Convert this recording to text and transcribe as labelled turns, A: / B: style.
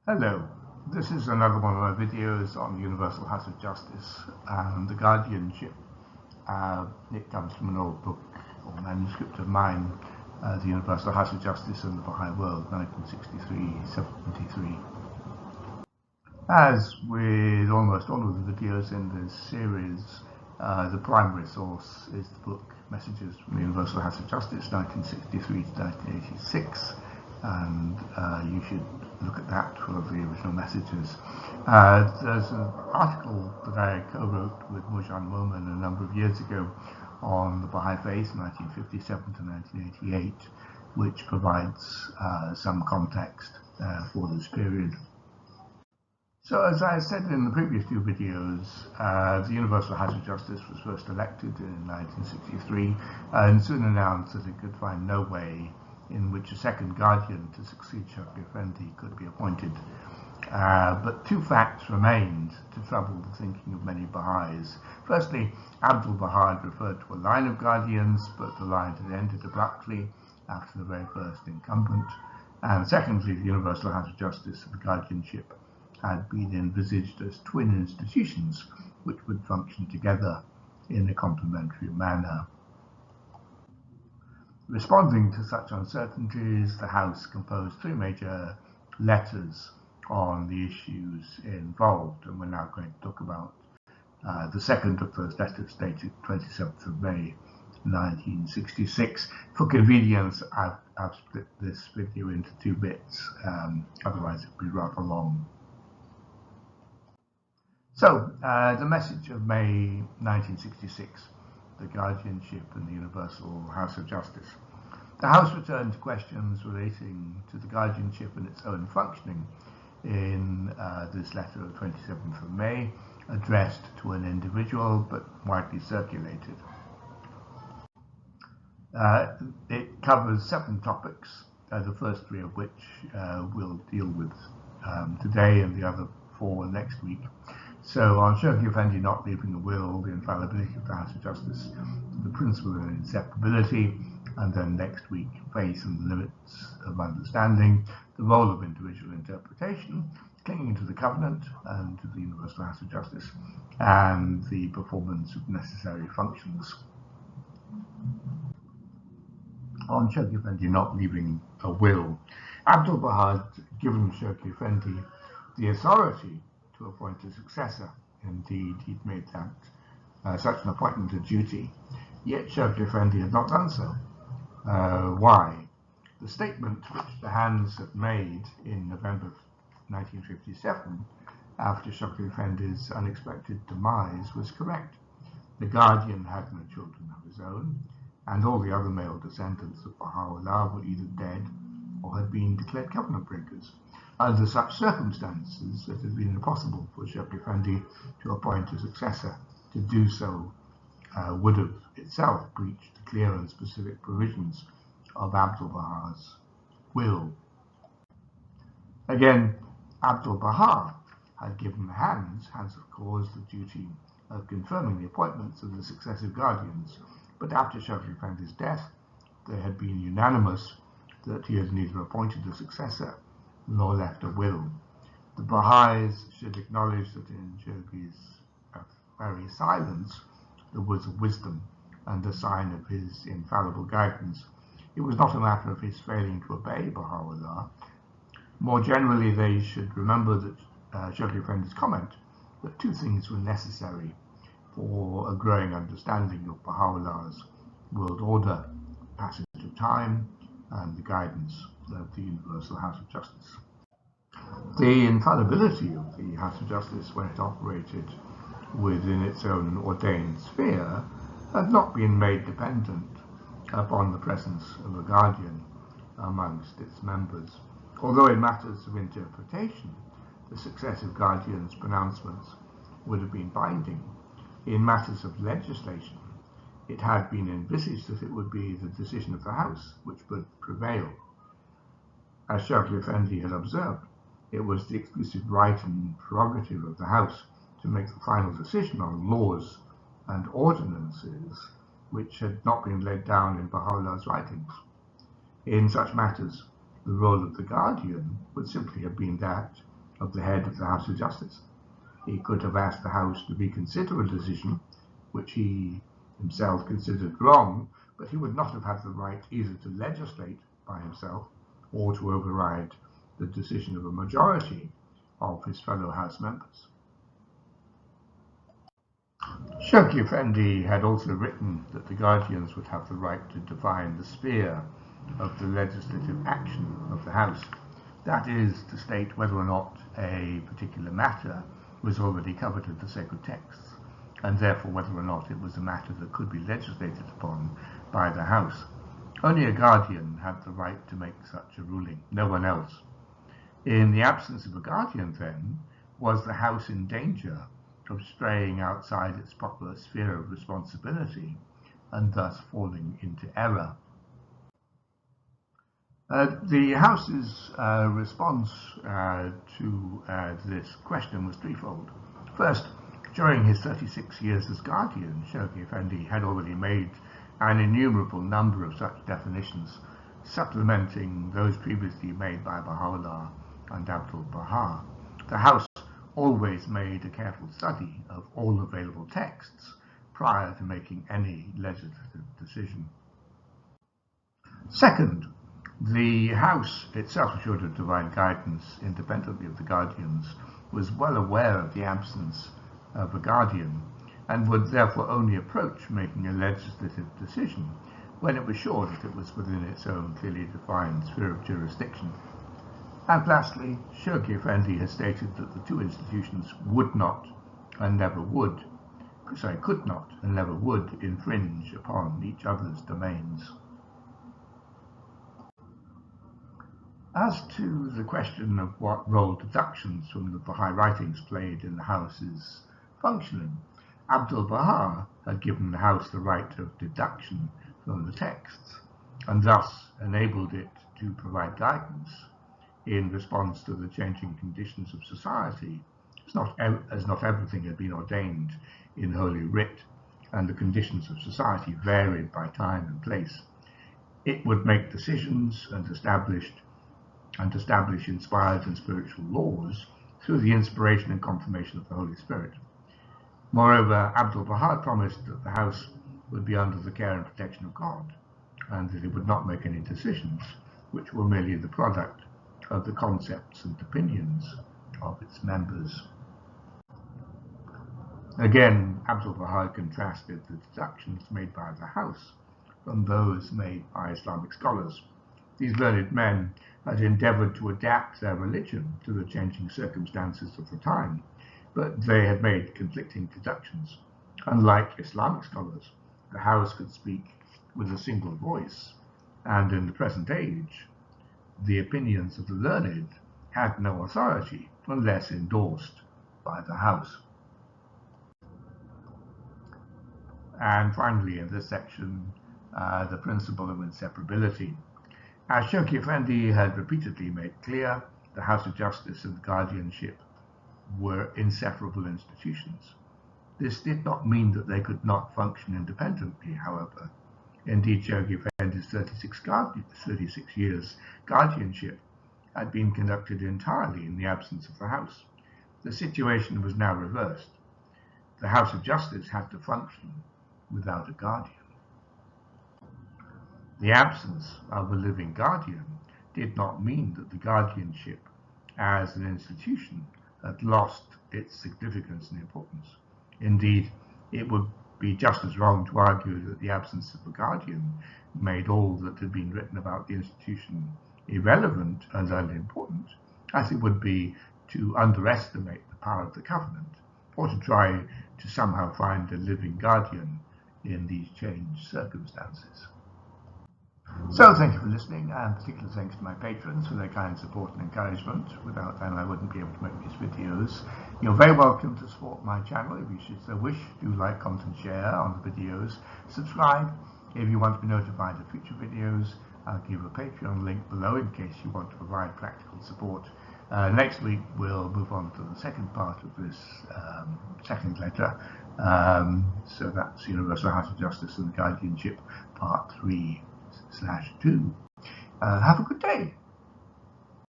A: Hello, this is another one of my videos on the Universal House of Justice and the Guardianship. It comes from an old book or manuscript of mine, The Universal House of Justice and the Baha'i World, 1963-73. As with almost all of the videos in this series, the primary source is the book Messages from the Universal House of Justice, 1963 to 1986. And you should look at that for the original messages. There's an article that I co-wrote with Moojan Momen a number of years ago on the Baha'i Faith, 1957 to 1988, which provides some context for this period. So, as I said in the previous two videos, the Universal House of Justice was first elected in 1963 and soon announced that it could find no way in which a second guardian to succeed Shakti Effendi could be appointed. But two facts remained to trouble the thinking of many Baha'is. Firstly, Abdul Baha had referred to a line of guardians, but the line had ended abruptly after the very first incumbent. And secondly, the Universal House of Justice and the Guardianship had been envisaged as twin institutions which would function together in a complementary manner. Responding to such uncertainties, the House composed three major letters on the issues involved, and we're now going to talk about the second of those letters, dated 27th of May 1966. For convenience, I've split this video into two bits, otherwise it would be rather long. So, the message of May 1966, the Guardianship and the Universal House of Justice. The House returned to questions relating to the Guardianship and its own functioning in this letter of 27th of May, addressed to an individual but widely circulated. It covers 7 topics, the first 3 of which we'll deal with today and the other 4 next week. So, on Shakti Effendi not leaving a will, the infallibility of the House of Justice, the principle of inseparability, and then next week, faith and the limits of understanding, the role of individual interpretation, clinging to the covenant and to the Universal House of Justice, and the performance of necessary functions. On Shakti Effendi not leaving a will, Abdul Baha had given Shakti Effendi the authority to appoint a successor. Indeed, he'd made that such an appointment a duty, yet Shakti Effendi had not done so. Why? The statement which the hands had made in November 1957, after Shakti Effendi's unexpected demise, was correct. The guardian had no children of his own, and all the other male descendants of Baha'u'llah were either dead or had been declared covenant breakers. Under such circumstances, it had been impossible for Shakti Effendi to appoint a successor. To do so would have itself breached the clear and specific provisions of Abdul Baha's will. Again, Abdul Baha had given the hands of cause, the duty of confirming the appointments of the successive guardians, but after Shakti Effendi's death, they had been unanimous that he had neither appointed a successor nor left a will. The Baha'is should acknowledge that in Shakti's very silence there was a wisdom and a sign of his infallible guidance. It was not a matter of his failing to obey Baha'u'llah. More generally, they should remember that Shakti Effendi's comment that 2 things were necessary for a growing understanding of Baha'u'llah's world order: passage of time and the guidance of the Universal House of Justice. The infallibility of the House of Justice, when it operated within its own ordained sphere, had not been made dependent upon the presence of a guardian amongst its members. Although in matters of interpretation, the successive guardians' pronouncements would have been binding, in matters of legislation, it had been envisaged that it would be the decision of the House which would prevail. As Shakti Effendi had observed, it was the exclusive right and prerogative of the House to make the final decision on laws and ordinances which had not been laid down in Baha'u'llah's writings. In such matters, the role of the guardian would simply have been that of the head of the House of Justice. He could have asked the House to reconsider a decision which he himself considered wrong, but he would not have had the right either to legislate by himself or to override the decision of a majority of his fellow House members. Shawki Effendi had also written that the Guardians would have the right to define the sphere of the legislative action of the House. That is, to state whether or not a particular matter was already covered in the sacred texts, and therefore whether or not it was a matter that could be legislated upon by the House. Only a Guardian had the right to make such a ruling, no one else. In the absence of a Guardian, then, was the House in danger of straying outside its proper sphere of responsibility and thus falling into error. The House's response to this question was threefold. First, during his 36 years as Guardian, Shawki Effendi had already made an innumerable number of such definitions, supplementing those previously made by Baha'u'llah and Abdul-Baha. The House always made a careful study of all available texts prior to making any legislative decision. Second, the House itself, assured of divine guidance independently of the Guardians, was well aware of the absence of a Guardian and would therefore only approach making a legislative decision when it was sure that it was within its own clearly defined sphere of jurisdiction. And lastly, Shawki Effendi has stated that the two institutions could not and never would infringe upon each other's domains. As to the question of what role deductions from the Baha'i writings played in the House's functioning, Abdul-Baha had given the House the right of deduction from the texts, and thus enabled it to provide guidance in response to the changing conditions of society, as not everything had been ordained in Holy Writ, and the conditions of society varied by time and place. It would make decisions and establish inspired and spiritual laws through the inspiration and confirmation of the Holy Spirit. Moreover, Abdul-Baha promised that the House would be under the care and protection of God, and that it would not make any decisions which were merely the product of the concepts and opinions of its members. Again, Abdul-Baha contrasted the deductions made by the House from those made by Islamic scholars. These learned men had endeavored to adapt their religion to the changing circumstances of the time, but they had made conflicting deductions. Unlike Islamic scholars, the House could speak with a single voice, and in the present age, the opinions of the learned had no authority unless endorsed by the House. And finally, in this section, the principle of inseparability. As Shawki Effendi had repeatedly made clear, the House of Justice and Guardianship were inseparable institutions. This did not mean that they could not function independently, however. Indeed, Shawki Effendi's 36 years guardianship had been conducted entirely in the absence of the House. The situation was now reversed. The House of Justice had to function without a guardian. The absence of a living guardian did not mean that the guardianship as an institution had lost its significance and importance. Indeed, it would be just as wrong to argue that the absence of a guardian made all that had been written about the institution irrelevant and unimportant, as it would be to underestimate the power of the covenant, or to try to somehow find a living guardian in these changed circumstances. So thank you for listening, and particular thanks to my patrons for their kind support and encouragement. Without them I wouldn't be able to make these videos. You're very welcome to support my channel if you should so wish. Do like, comment and share on the videos. Subscribe if you want to be notified of future videos. I'll give a Patreon link below in case you want to provide practical support. Next week we'll move on to the second part of this second letter. So that's Universal House of Justice and Guardianship Part 3/2. Have a good day.